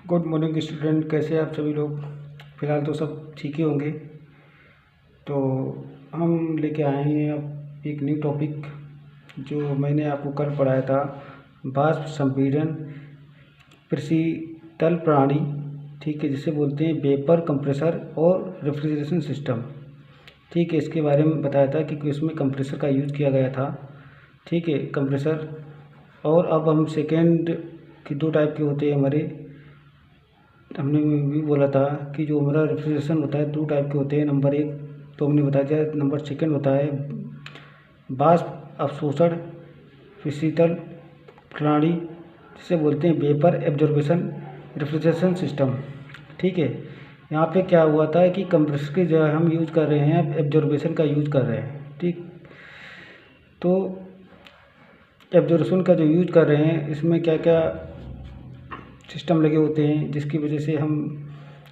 Good morning student, कैसे हैं आप सभी लोग। फ़िलहाल तो सब ठीक ही होंगे। तो हम लेके आए हैं अब एक न्यू टॉपिक जो मैंने आपको कल पढ़ाया था। वाष्प संपीड़न प्रशीतल प्रणाली, ठीक है, जिसे बोलते हैं वेपर कंप्रेसर और रेफ्रिजरेशन सिस्टम। ठीक है, इसके बारे में बताया था कि इसमें कंप्रेसर का यूज़ किया गया था। ठीक है, कंप्रेसर। और अब हम सेकेंड की दो टाइप के होते हैं हमारे, हमने भी बोला था कि जो हमारा रेफ्रिजरेशन होता है दो टाइप के होते हैं। नंबर एक तो हमने बताया था, नंबर सेकेंड होता है वाष्प अवशोषण प्रशीतल प्रणाली, जिसे बोलते हैं वेपर एब्जॉर्बेशन रेफ्रिजरेशन सिस्टम। ठीक है, यहाँ पे क्या हुआ था कि कंप्रेसर की जगह हम यूज कर रहे हैं एब्जॉर्बेशन का यूज कर रहे हैं। ठीक, तो एब्जॉर्बेशन का जो यूज कर रहे हैं इसमें क्या क्या सिस्टम लगे होते हैं, जिसकी वजह से हम,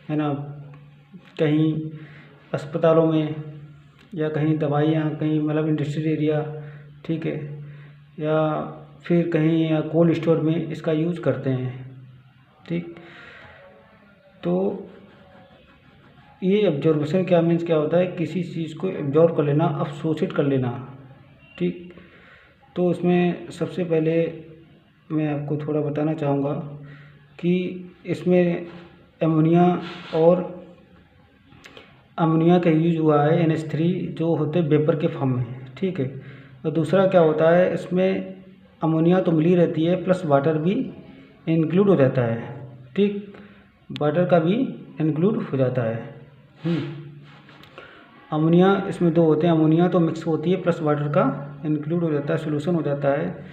है ना, कहीं अस्पतालों में या कहीं दवाइयाँ, कहीं मतलब इंडस्ट्रियल एरिया, ठीक है, या फिर कहीं या कोल्ड स्टोर में इसका यूज़ करते हैं। ठीक, तो ये एब्जॉर्बेशन क्या मीन्स क्या होता है, किसी चीज़ को एब्जॉर्ब कर लेना, अवशोषित कर लेना। ठीक, तो उसमें सबसे पहले मैं आपको थोड़ा बताना चाहूँगा कि इसमें अमोनिया का यूज हुआ है NH3, जो होते वेपर के फॉर्म में। ठीक है, और दूसरा क्या होता है, इसमें अमोनिया तो मिली रहती है प्लस वाटर भी इंक्लूड हो जाता है। ठीक, वाटर का भी इंक्लूड हो जाता है। अमोनिया इसमें दो होते हैं, अमोनिया तो मिक्स होती है प्लस वाटर का इंक्लूड हो जाता है, सोल्यूशन हो जाता है,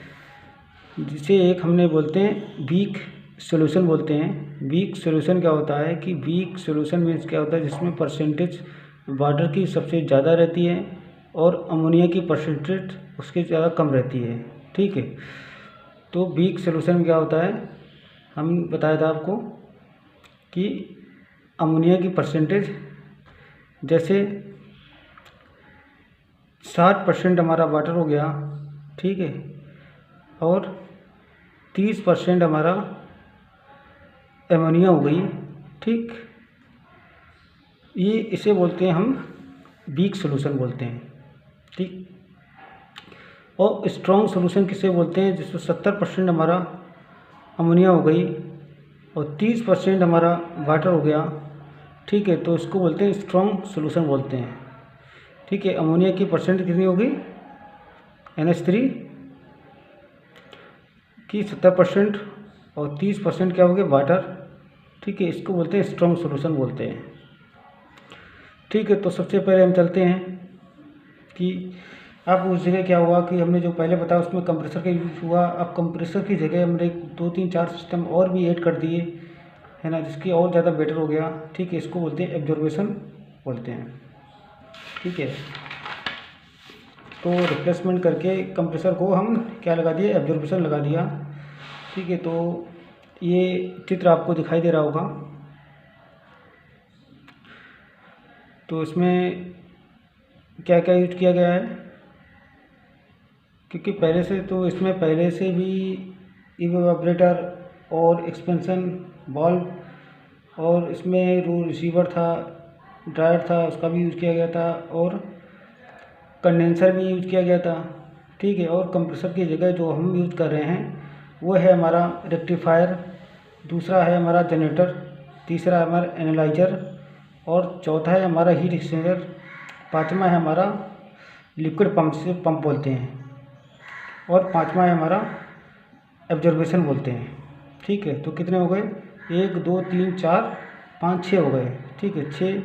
जिसे एक हमने बोलते हैं वीक सॉल्यूशन बोलते हैं। वीक सॉल्यूशन क्या होता है कि वीक सॉल्यूशन मीन्स क्या होता है, जिसमें परसेंटेज वाटर की सबसे ज़्यादा रहती है और अमोनिया की परसेंटेज उसकी ज़्यादा कम रहती है। ठीक है, तो वीक सॉल्यूशन में क्या होता है, हम बताया था आपको कि अमोनिया की परसेंटेज जैसे 60% हमारा वाटर हो गया, ठीक है, और 30% हमारा अमोनिया हो गई। ठीक, ये इसे बोलते हैं हम वीक सॉल्यूशन बोलते हैं। ठीक, और स्ट्रॉन्ग सॉल्यूशन किसे बोलते हैं, जिसमें 70% हमारा अमोनिया हो गई और 30% हमारा वाटर हो गया। ठीक है, तो इसको बोलते हैं स्ट्रॉन्ग सॉल्यूशन बोलते हैं। ठीक है, अमोनिया की परसेंट कितनी होगी, NH3 की 70% और 30% क्या होगी, वाटर। ठीक है, इसको बोलते हैं स्ट्रॉन्ग सॉल्यूशन बोलते हैं। ठीक है, तो सबसे पहले हम चलते हैं कि अब उस जगह क्या हुआ कि हमने जो पहले बताया उसमें कंप्रेसर का यूज हुआ। अब कंप्रेसर की जगह हमने 2-3-4 सिस्टम और भी ऐड कर दिए, है ना, जिसकी और ज़्यादा बेटर हो गया। ठीक है, इसको बोलते हैं एब्जॉर्बेशन बोलते हैं। ठीक है, तो रिप्लेसमेंट करके कंप्रेसर को हम क्या लगा दिए, एब्जॉर्बेशन लगा दिया। ठीक है, तो ये चित्र आपको दिखाई दे रहा होगा। तो इसमें क्या क्या यूज किया गया है, क्योंकि पहले से तो इसमें पहले से भी इवेपोरेटर और एक्सपेंशन वाल्व और इसमें रो रिसीवर था, ड्रायर था, उसका भी यूज़ किया गया था, और कंडेंसर भी यूज़ किया गया था। ठीक है, और कंप्रेसर की जगह जो हम यूज़ कर रहे हैं वो है हमारा रेक्टिफायर, दूसरा है हमारा जनरेटर, तीसरा है हमारा एनालाइजर, और चौथा है हमारा हीट एक्सचेंजर, पाँचवा है हमारा लिक्विड पंप, से पंप बोलते हैं, और पाँचवा है हमारा एब्जॉर्बेशन बोलते हैं। ठीक है, तो कितने हो गए, 1 2 3 4 5 6 हो गए। ठीक है, 6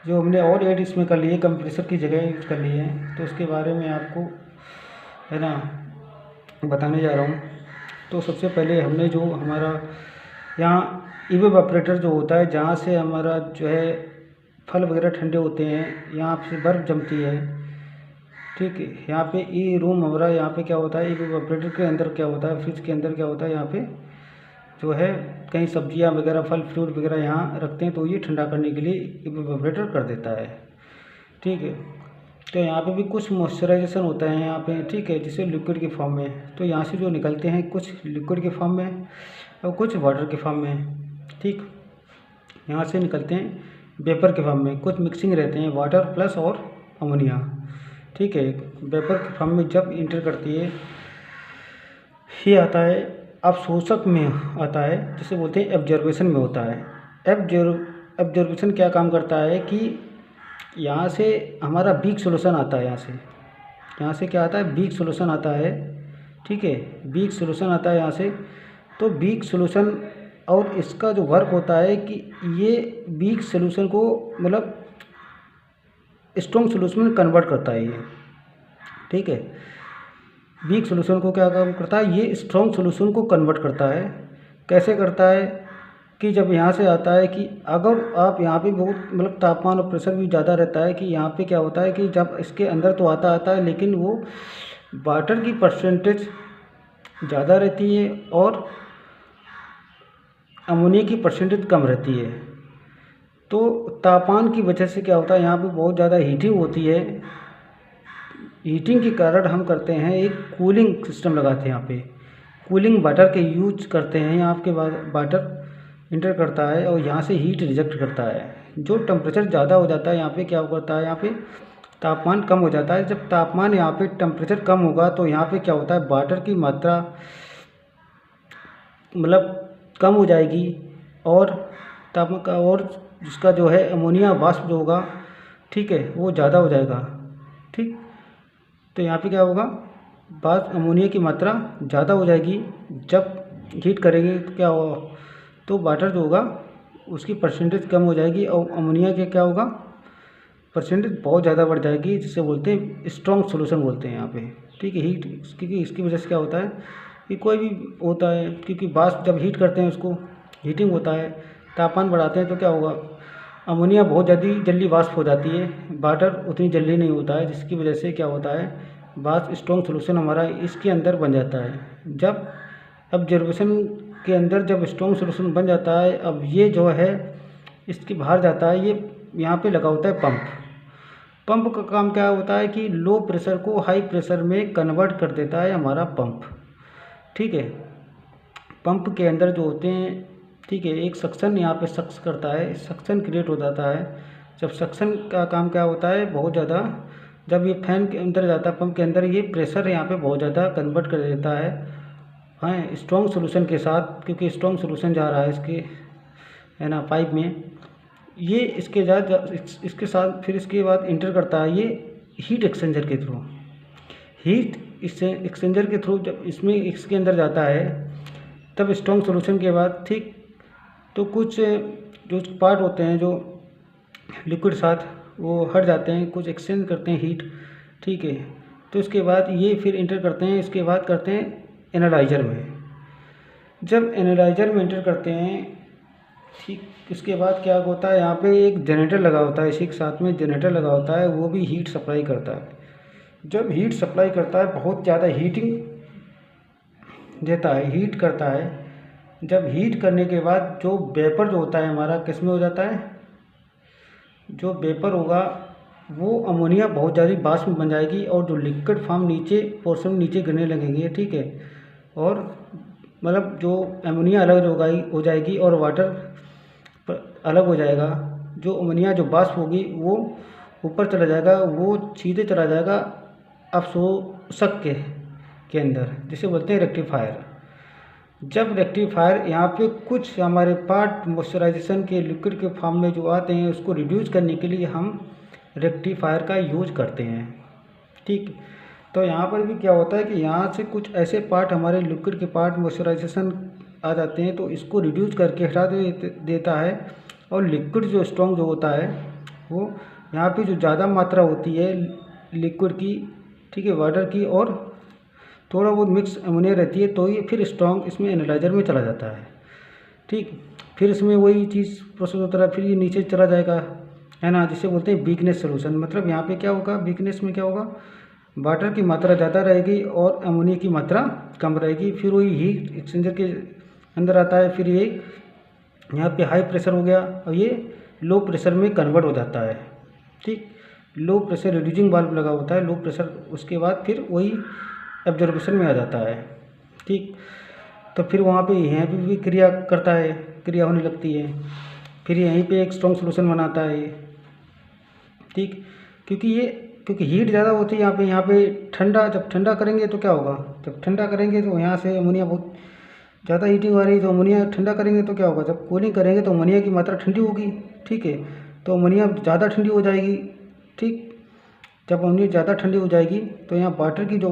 जो हमने और ऐड इसमें कर लिए, कंप्रेसर की जगह यूज कर लिए हैं, तो इसके बारे में आपको, है ना, बताने जा रहा हूँ। तो सबसे पहले हमने जो हमारा यहाँ इवेपोरेटर जो होता है, जहाँ से हमारा जो है फल वगैरह ठंडे होते हैं, यहाँ से बर्फ़ जमती है। ठीक है, यहाँ पे ये रूम हमारा, यहाँ पे क्या होता है, इवेपोरेटर के अंदर क्या होता है, फ्रिज के अंदर क्या होता है, यहाँ पे जो है कहीं सब्जियाँ वगैरह, फल फ्रूट वगैरह यहाँ रखते हैं, तो ये ठंडा करने के लिए इवेपोरेटर कर देता है। ठीक है, तो यहाँ पे भी कुछ मॉइस्चराइजेशन होता है यहाँ पे। ठीक है, जिसे लिक्विड के फॉर्म में, तो यहाँ से जो निकलते हैं कुछ लिक्विड के फॉर्म में और कुछ वाटर के फॉर्म में। ठीक, यहाँ से निकलते हैं वेपर के फॉर्म में, कुछ मिक्सिंग रहते हैं वाटर प्लस और अमोनिया। ठीक है, वेपर के फॉर्म में जब इंटर करती है ये आता है अवशोषक में आता है, जिसे बोलते हैं एब्जॉर्बेशन में होता है। एब्जॉर्बेशन क्या काम करता है कि यहाँ से हमारा वीक सॉल्यूशन आता है, यहाँ से क्या आता है, वीक सॉल्यूशन आता है। ठीक है, वीक सॉल्यूशन आता है यहाँ से। तो वीक सॉल्यूशन और इसका जो वर्क होता है कि ये वीक सॉल्यूशन को मतलब स्ट्रॉन्ग सॉल्यूशन में कन्वर्ट करता है ये। ठीक है, वीक सॉल्यूशन को क्या काम करता है, ये स्ट्रॉन्ग सॉल्यूशन को कन्वर्ट करता है। कैसे करता है कि जब यहाँ से आता है कि अगर आप यहाँ पे बहुत मतलब तापमान और प्रेशर भी ज़्यादा रहता है कि यहाँ पे क्या होता है कि जब इसके अंदर तो आता है लेकिन वो वाटर की परसेंटेज ज़्यादा रहती है और अमोनिया की परसेंटेज कम रहती है। तो तापमान की वजह से क्या होता है, यहाँ पे बहुत ज़्यादा हीटिंग होती है। हीटिंग के कारण हम करते हैं एक कूलिंग सिस्टम लगाते हैं, यहाँ पे कूलिंग वाटर के यूज करते हैं। यहाँ आपके वाटर इंटर करता है और यहाँ से हीट रिजेक्ट करता है। जो टेम्परेचर ज़्यादा हो जाता है यहाँ पे क्या करता है, यहाँ पे तापमान कम हो जाता है। जब तापमान यहाँ पे टेम्परेचर कम होगा तो यहाँ पे क्या होता है, वाटर की मात्रा मतलब कम हो जाएगी और तापमान का और जिसका जो है अमोनिया वाष्प जो होगा, ठीक है, वो ज़्यादा हो जाएगा। ठीक, तो यहाँ पे क्या होगा, वाष्प अमोनिया की मात्रा ज़्यादा हो जाएगी। जब हीट करेंगे तो क्या होगा, तो वाटर जो होगा उसकी परसेंटेज कम हो जाएगी और अमोनिया के क्या होगा, परसेंटेज बहुत ज़्यादा बढ़ जाएगी, जिसे बोलते हैं स्ट्रॉन्ग सॉल्यूशन बोलते हैं यहाँ पे। ठीक है, हीट क्योंकि इसकी वजह से क्या होता है कि कोई भी होता है, क्योंकि वाष्प जब हीट करते हैं उसको हीटिंग होता है, तापमान बढ़ाते हैं तो क्या होगा, अमोनिया बहुत जल्दी वाष्प हो जाती है, वाटर उतनी जल्दी नहीं होता है, जिसकी वजह से क्या होता है, वाष्प स्ट्रॉन्ग सॉल्यूशन हमारा इसके अंदर बन जाता है। जब ऑब्जर्वेशन के अंदर जब स्ट्रॉन्ग सॉल्यूशन बन जाता है, अब ये जो है इसके बाहर जाता है, ये यहाँ पे लगा होता है पंप का काम क्या होता है कि लो प्रेशर को हाई प्रेशर में कन्वर्ट कर देता है हमारा पंप। ठीक है, पंप के अंदर जो होते हैं, ठीक है, एक सक्शन यहाँ पे सक्स करता है, सक्शन क्रिएट हो जाता है। जब सक्शन का काम क्या होता है, बहुत ज़्यादा जब ये फैन के अंदर जाता है पंप के अंदर, ये प्रेशर यहाँ पे बहुत ज़्यादा कन्वर्ट कर देता है, हाँ, स्ट्रॉन्ग सॉल्यूशन के साथ, क्योंकि स्ट्रॉन्ग सॉल्यूशन जा रहा है इसके, है ना, पाइप में। ये इसके साथ फिर इसके बाद इंटर करता है ये हीट एक्सचेंजर के थ्रू। हीट एक्सचेंजर के थ्रू जब इसमें इसके अंदर जाता है, तब स्ट्रॉन्ग सॉल्यूशन के बाद, ठीक, तो कुछ जो पार्ट होते हैं जो लिक्विड साथ वो हट जाते हैं, कुछ एक्सचेंज करते हैं हीट। ठीक है, तो इसके बाद ये फिर इंटर करते हैं, इसके बाद करते हैं एनालाइज़र में। जब एनालाइज़र में इंटर करते हैं, ठीक, इसके बाद क्या होता है, यहाँ पे एक जनरेटर लगा होता है, इसी के साथ में जनरेटर लगा होता है, वो भी हीट सप्लाई करता है। जब हीट सप्लाई करता है, बहुत ज़्यादा हीटिंग देता है, हीट करता है। जब हीट करने के बाद जो वेपर जो होता है हमारा किस में हो जाता है, जो वेपर होगा वो अमोनिया बहुत ज़्यादा वाष्प में बन जाएगी और जो लिक्विड फॉर्म नीचे पोर्शन नीचे गिरने लगेंगे। ठीक है, और मतलब जो अमोनिया अलग हो जाएगी और वाटर अलग हो जाएगा। जो अमोनिया जो वाष्प होगी वो ऊपर चला जाएगा, वो सीधे चला जाएगा अवशोषक के अंदर, जिसे बोलते हैं रेक्टिफायर। जब रेक्टिफायर यहाँ पे कुछ हमारे पार्ट मॉइस्चराइजेशन के लिक्विड के फॉर्म में जो आते हैं, उसको रिड्यूस करने के लिए हम रेक्टिफायर का यूज करते हैं। ठीक, तो यहाँ पर भी क्या होता है कि यहाँ से कुछ ऐसे पार्ट हमारे लिक्विड के पार्ट मॉइस्चराइजेशन आ जाते हैं, तो इसको रिड्यूस करके हटा देता है और लिक्विड जो स्ट्रॉन्ग जो होता है वो यहाँ पे जो ज़्यादा मात्रा होती है लिक्विड की, ठीक है, वाटर की, और थोड़ा बहुत मिक्स अमोनिया रहती है, तो ये फिर स्ट्रॉन्ग इसमें एनालाइज़र में चला जाता है। ठीक, फिर इसमें वही चीज़ प्रोसेस होता है, फिर ये नीचे चला जाएगा, है ना, जिसे बोलते हैं वीकनेस सॉल्यूशन। मतलब यहाँ पे क्या होगा, वीकनेस में क्या होगा, वाटर की मात्रा ज़्यादा रहेगी और अमोनिया की मात्रा कम रहेगी। फिर वही हीट एक्सचेंजर के अंदर आता है, फिर ये यहाँ पे हाई प्रेशर हो गया और ये लो प्रेशर में कन्वर्ट हो जाता है। ठीक, लो प्रेशर रिड्यूसिंग वाल्व लगा होता है, लो प्रेशर, उसके बाद फिर वही एब्जॉर्बेशन में आ जाता है। ठीक, तो फिर वहाँ पे यहाँ पे भी क्रिया करता है। क्रिया होने लगती है। फिर यहीं पे एक स्ट्रॉन्ग सोल्यूशन बनाता है ये, ठीक। क्योंकि हीट ज़्यादा होती है यहाँ पे ठंडा, जब ठंडा करेंगे तो क्या होगा, जब ठंडा करेंगे तो यहाँ से अमोनिया बहुत ज़्यादा हीटिंग आ रही है, तो अमोनिया ठंडा करेंगे तो क्या होगा, जब कूलिंग करेंगे तो अमोनिया की मात्रा ठंडी होगी, ठीक है। तो अमोनिया ज़्यादा ठंडी हो जाएगी, ठीक। जब अमोनिया ज़्यादा ठंडी हो जाएगी तो यहाँ वाटर की जो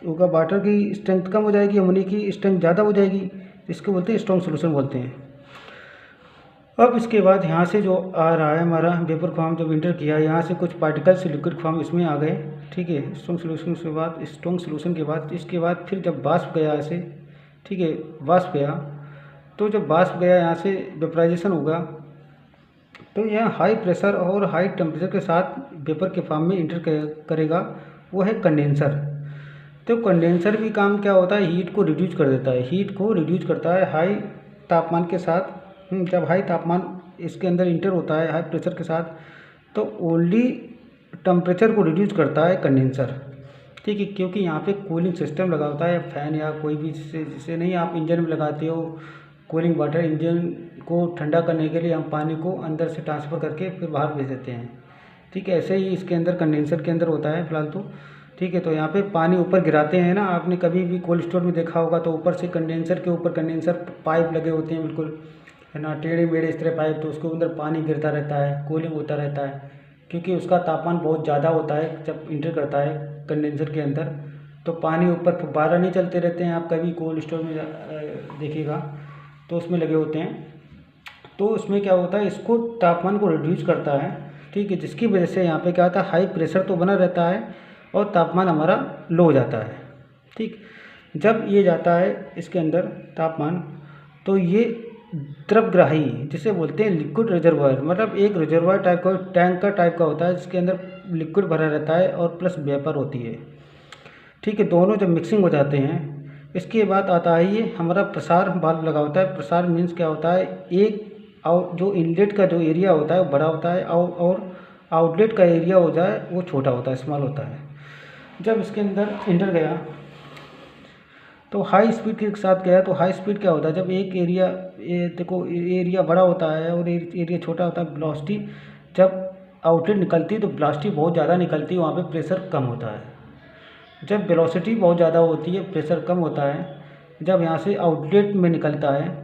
होगा, वाटर की स्ट्रेंथ कम हो जाएगी, अमोनिया की स्ट्रेंथ ज़्यादा हो जाएगी, इसको बोलते हैं स्ट्रॉन्ग सोल्यूशन बोलते हैं। अब इसके बाद यहाँ से जो आ रहा है हमारा वेपर फॉर्म, जब इंटर किया यहाँ से कुछ पार्टिकल्स लिक्विड फॉर्म इसमें आ गए, ठीक है। स्ट्रॉन्ग सोल्यूशन के बाद इसके बाद फिर जब वाष्प गया ऐसे, ठीक है, वाष्प गया, तो जब वाष्प गया यहाँ से वेपराइजेशन होगा, तो यह हाई प्रेशर और हाई टेम्परेचर के साथ वेपर के फॉर्म में इंटर करेगा, वो है कंडेंसर। तो कंडेंसर भी काम क्या होता है, हीट को रिड्यूस कर देता है, हीट को रिड्यूस करता है हाई तापमान के साथ। जब हाई तापमान इसके अंदर इंटर होता है हाई प्रेशर के साथ, तो ओनली टेम्परेचर को रिड्यूस करता है कंडेंसर, ठीक है। क्योंकि यहाँ पे कूलिंग सिस्टम लगा होता है, फैन या कोई भी, जिससे नहीं आप इंजन में लगाते हो कूलिंग वाटर, इंजन को ठंडा करने के लिए हम पानी को अंदर से ट्रांसफ़र करके फिर बाहर भेज देते हैं, ठीक है। ऐसे ही इसके अंदर कंडेंसर के अंदर होता है फिलहाल तो, ठीक है। तो यहाँ पे पानी ऊपर गिराते हैं ना, आपने कभी भी कोल्ड स्टोर में देखा होगा, तो ऊपर से कंडेंसर के ऊपर कंडेंसर पाइप लगे होते हैं बिल्कुल, है ना, टेढ़े मेढ़े इस तरह पाइप, तो उसके अंदर पानी गिरता रहता है, कूलिंग होता रहता है, क्योंकि उसका तापमान बहुत ज़्यादा होता है जब इंटर करता है कंडेंसर के अंदर, तो पानी ऊपर फुब्बारा नहीं चलते रहते हैं, आप कभी कोल्ड स्टोर में देखिएगा तो उसमें लगे होते हैं। तो उसमें क्या होता है, इसको तापमान को रिड्यूस करता है, ठीक है, जिसकी वजह से यहाँ पे क्या होता है, हाई प्रेशर तो बना रहता है और तापमान हमारा लो हो जाता है, ठीक। जब ये जाता है इसके अंदर तापमान, तो ये द्रवग्राही, जिसे बोलते हैं लिक्विड रिजर्वायर, मतलब एक रिजर्वायर टाइप का, टैंकर टाइप का होता है, जिसके अंदर लिक्विड भरा रहता है और प्लस वेपर होती है, ठीक है। दोनों जब मिक्सिंग हो जाते हैं, इसके बाद आता है ये हमारा प्रसार वाल्व लगा होता है। प्रसार मीन्स क्या होता है, एक जो इनलेट का जो एरिया होता है वो बड़ा होता है, और आउटलेट का एरिया हो जाए वो छोटा होता है, स्मॉल होता है। जब इसके अंदर इंटर गया तो हाई स्पीड के साथ गया, तो हाई स्पीड क्या होता है, जब एक एरिया, देखो एरिया बड़ा होता है और एरिया छोटा होता है, वेलोसिटी जब आउटलेट निकलती है तो वेलोसिटी बहुत ज़्यादा निकलती है, वहाँ पे प्रेशर कम होता है। जब वेलोसिटी बहुत ज़्यादा होती है, प्रेशर कम होता है, जब यहाँ से आउटलेट में निकलता है,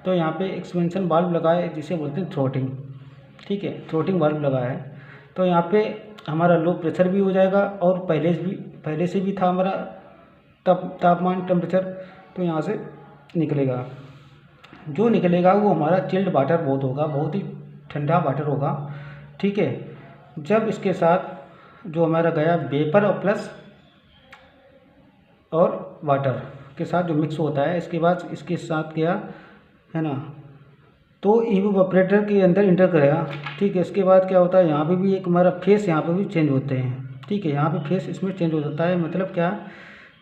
तो यहाँ पे एक्सपेंशन वाल्व लगा है, जिसे बोलते हैं थ्रोटिंग, ठीक है, थ्रोटिंग वाल्व लगा है। तो यहाँ पे हमारा लो प्रेशर भी हो जाएगा, और पहले से भी था हमारा तापमान टेम्परेचर, तो यहाँ से निकलेगा, जो निकलेगा वो हमारा चिल्ड वाटर बहुत होगा, बहुत ही ठंडा वाटर होगा, ठीक है। जब इसके साथ जो हमारा गया वेपर और प्लस और वाटर के साथ जो मिक्स होता है, इसके बाद इसके साथ गया, है ना, तो इवेपोरेटर के अंदर इंटर करेगा, ठीक है। इसके बाद क्या होता है, यहाँ पे भी एक हमारा फेस यहाँ पे भी चेंज होते हैं, ठीक है, यहाँ पे फेस इसमें चेंज हो जाता है। मतलब क्या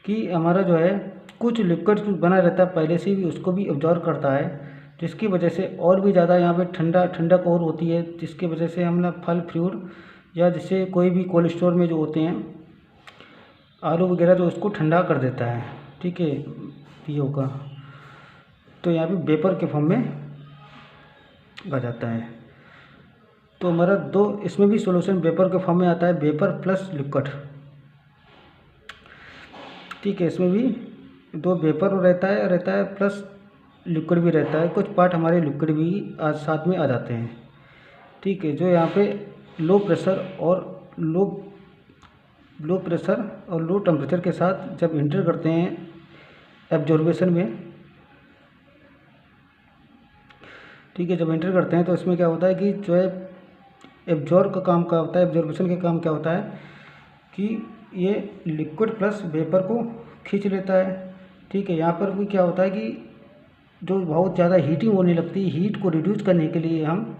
कि हमारा जो है कुछ लिक्विड बना रहता है पहले से भी, उसको भी ऑब्जॉर्व करता है, जिसकी वजह से और भी ज़्यादा यहाँ पे ठंडक और होती है, जिसकी वजह से हम ना फल फ्रूट या जैसे कोई भी कोल्ड स्टोर में जो होते हैं आलू वगैरह, जो उसको ठंडा कर देता है, ठीक है, ये होगा। तो यहाँ पे वेपर के फॉर्म में आ जाता है। तो हमारा दो इसमें भी सॉल्यूशन वेपर के फॉर्म में आता है, वेपर प्लस लिक्विड, ठीक है। इसमें भी दो वेपर रहता है प्लस लिक्विड भी रहता है, कुछ पार्ट हमारे लिक्विड भी आज साथ में आ जाते हैं, ठीक है। जो यहाँ पे लो प्रेशर और लो टेम्परेचर के साथ जब इंटर करते हैं एब्जॉर्बेशन में, ठीक है, जब इंटर करते हैं तो इसमें क्या होता है कि जो है एब्जॉर्ब का काम क्या होता है, एब्जॉर्बेशन का काम क्या होता है कि ये लिक्विड प्लस वेपर को खींच लेता है, ठीक है। यहाँ पर भी क्या होता है कि जो बहुत ज़्यादा हीटिंग होने लगती है, हीट को रिड्यूस करने के लिए हम,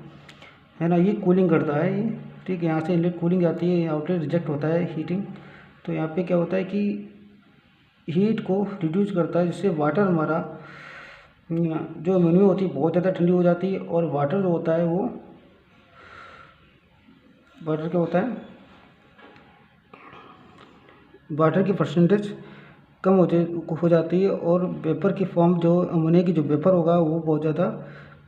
है ना, ये कूलिंग करता है ये, ठीक है। यहाँ से इनलेट कूलिंग जाती है, आउटलेट रिजेक्ट होता है हीटिंग। तो यहाँ पे क्या होता है कि हीट को रिड्यूस करता है, जिससे वाटर हमारा जो अमोनिया होती है बहुत ज़्यादा ठंडी हो जाती है, और वाटर जो होता है वो वाटर क्या होता है, वाटर की परसेंटेज कम हो जाती है, और वेपर की फॉर्म जो अमोनिया की जो वेपर होगा वो बहुत ज़्यादा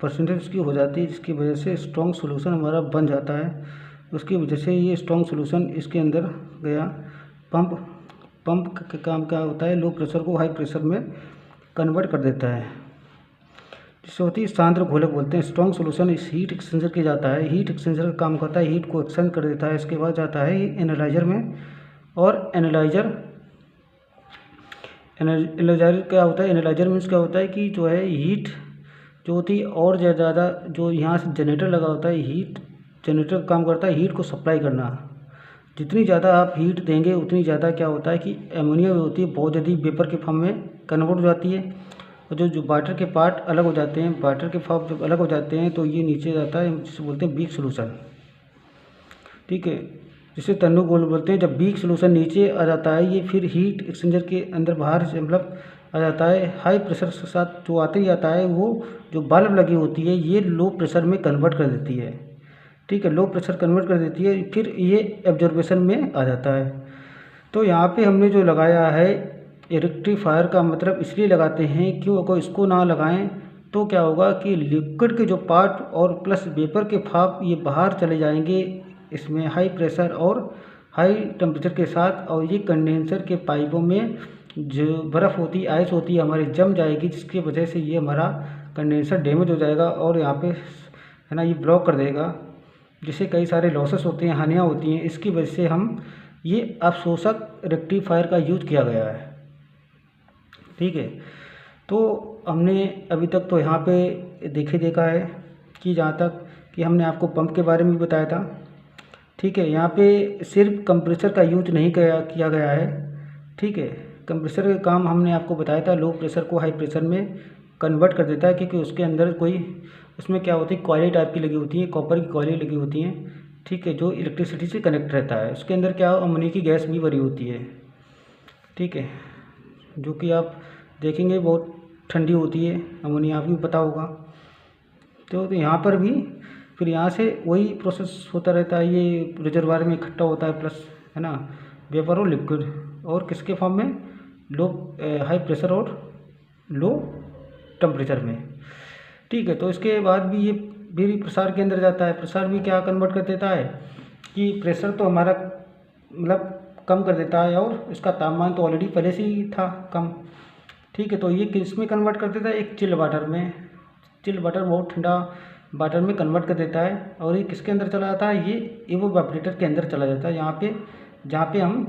परसेंटेज उसकी हो जाती है, जिसकी वजह से स्ट्रॉन्ग सोल्यूशन हमारा बन जाता है। उसकी वजह से ये स्ट्रॉन्ग सोल्यूशन इसके अंदर गया। पंप का काम क्या होता है, लो प्रेशर को हाई प्रेशर में कन्वर्ट कर देता है, जिससे होती है सांद्र घोलक बोलते हैं। स्ट्रॉन्ग सोल्यूशन इस हीट एक्सचेंजर की जाता है। हीट एक्सचेंजर का काम करता है, हीट को एक्सचेंज कर देता है। इसके बाद जाता है एनालाइजर में, और एनालाइजर क्या होता है, एनालाइजर मीन्स क्या होता है कि जो है हीट जो होती है और ज़्यादा, जो यहाँ से जनरेटर लगा होता है, हीट जनरेटर का काम करता है हीट को सप्लाई करना। जितनी ज़्यादा आप हीट देंगे उतनी ज़्यादा क्या होता है कि अमोनिया होती है बहुत जल्दी वेपर के फॉर्म में कन्वर्ट हो जाती है, और जो वाटर के पार्ट अलग हो जाते हैं, वाटर के फॉर्म जब अलग हो जाते हैं तो ये नीचे जाता है, जिसे बोलते हैं वीक सोल्यूशन। ठीक है, जिसे तन्नू गोल बोलते हैं। जब वीक सोल्यूशन नीचे आ जाता है, ये फिर हीट एक्सचेंजर के अंदर बाहर से मतलब आ जाता है। हाई प्रेशर के साथ जो आते ही आता है, वो जो बल्ब लगी होती है ये लो प्रेशर में कन्वर्ट कर देती है। ठीक है, लो प्रेशर कन्वर्ट कर देती है, फिर ये एब्जॉर्बेशन में आ जाता है। तो यहाँ पे हमने जो लगाया है रेक्टिफायर का मतलब इसलिए लगाते हैं क्यों, अगर इसको ना लगाएं तो क्या होगा कि लिक्विड के जो पार्ट और प्लस वेपर के भाप ये बाहर चले जाएंगे इसमें हाई प्रेशर और हाई टेम्परेचर के साथ, और ये कंडेंसर के पाइपों में जो बर्फ़ होती है, आइस होती है, हमारी जम जाएगी, जिसकी वजह से ये हमारा कंडेंसर डैमेज हो जाएगा और यहाँ पे है ना ये ब्लॉक कर देगा, जिससे कई सारे लॉसेस होते हैं, हानियाँ होती हैं। इसकी वजह से हम ये अवशोषक रेक्टिफायर का यूज़ किया गया है। ठीक है, तो हमने अभी तक तो यहाँ पे देखा है कि जहाँ तक कि हमने आपको पंप के बारे में बताया था। ठीक है, यहाँ पे सिर्फ कंप्रेसर का यूज नहीं किया गया है। ठीक है, कंप्रेसर का काम हमने आपको बताया था, लो प्रेशर को हाई प्रेशर में कन्वर्ट कर देता है, क्योंकि उसके अंदर कोई उसमें क्या होती है कॉइलें टाइप की लगी होती हैं, कॉपर की कॉइलें लगी होती हैं। ठीक है, जो इलेक्ट्रिसिटी से कनेक्ट रहता है। उसके अंदर क्या अमोनिया की गैस भी भरी होती है। ठीक है, जो कि आप देखेंगे बहुत ठंडी होती है अमोनिया, आपको पता होगा। तो यहाँ पर भी फिर यहाँ से वही प्रोसेस होता रहता है, ये रिजर्वायर में इकट्ठा होता है प्लस, है ना, वेपर और लिक्विड, और किसके फॉर्म में, लो हाई प्रेशर और लो टेम्परेचर में। ठीक है, तो इसके बाद भी ये भी प्रसार के अंदर जाता है। प्रसार भी क्या कन्वर्ट कर देता है कि प्रेशर तो हमारा मतलब कम कर देता है, और इसका तापमान तो ऑलरेडी पहले से ही था कम। ठीक है, तो ये किस में कन्वर्ट कर देता है, एक चिल वाटर में। चिल वाटर बहुत ठंडा वाटर में कन्वर्ट कर देता है, और ये किसके अंदर चला जाता है, ये इवोपोरेटर के अंदर चला जाता है। यहाँ पे जहाँ पे हम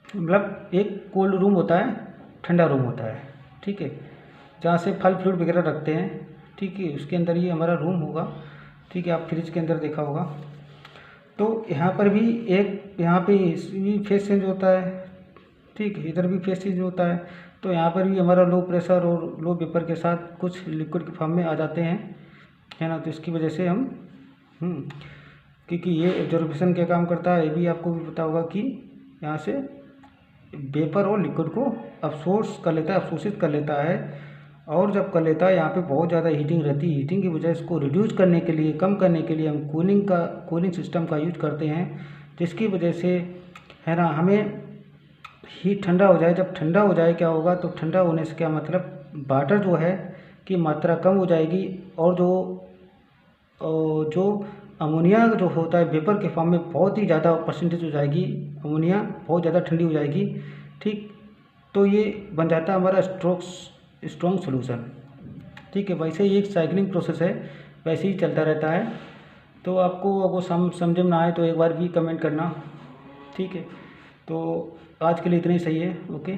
मतलब एक कोल्ड रूम होता है, ठंडा रूम होता है। ठीक है, जहाँ से फल फ्रूट वगैरह रखते हैं। ठीक है, उसके अंदर ये हमारा रूम होगा। ठीक है, आप फ्रिज के अंदर देखा होगा। तो यहाँ पर भी एक यहाँ पे भी फेस चेंज होता है। ठीक है, इधर भी फेस चेंज होता है। तो यहाँ पर भी हमारा लो प्रेशर और लो वेपर के साथ कुछ लिक्विड के फॉर्म में आ जाते हैं, है ना। तो इसकी वजह से हम क्योंकि ये एब्जॉर्प्शन का काम करता है, ये भी आपको भी पता होगा कि यहाँ से वेपर और लिक्विड को अब्सॉर्ब कर लेता है, अवशोषित कर लेता है। और जब कर लेता है, यहाँ पे बहुत ज़्यादा हीटिंग रहती है। हीटिंग की वजह इसको रिड्यूस करने के लिए, कम करने के लिए हम कूलिंग सिस्टम का यूज करते हैं, जिसकी वजह से है ना हमें हीट ठंडा हो जाए। जब ठंडा हो जाए क्या होगा, तो ठंडा होने से क्या मतलब वाटर जो है की मात्रा कम हो जाएगी, और जो अमोनिया जो होता है वेपर के फॉर्म में बहुत ही ज़्यादा परसेंटेज हो जाएगी, अमोनिया बहुत ज़्यादा ठंडी हो जाएगी। ठीक, तो ये बन जाता है हमारा स्ट्रॉन्ग सोल्यूशन। ठीक है, वैसे ही एक साइक्लिंग प्रोसेस है, वैसे ही चलता रहता है। तो आपको अगर समझ में ना आए तो एक बार भी कमेंट करना। ठीक है, तो आज के लिए इतना ही सही है। ओके।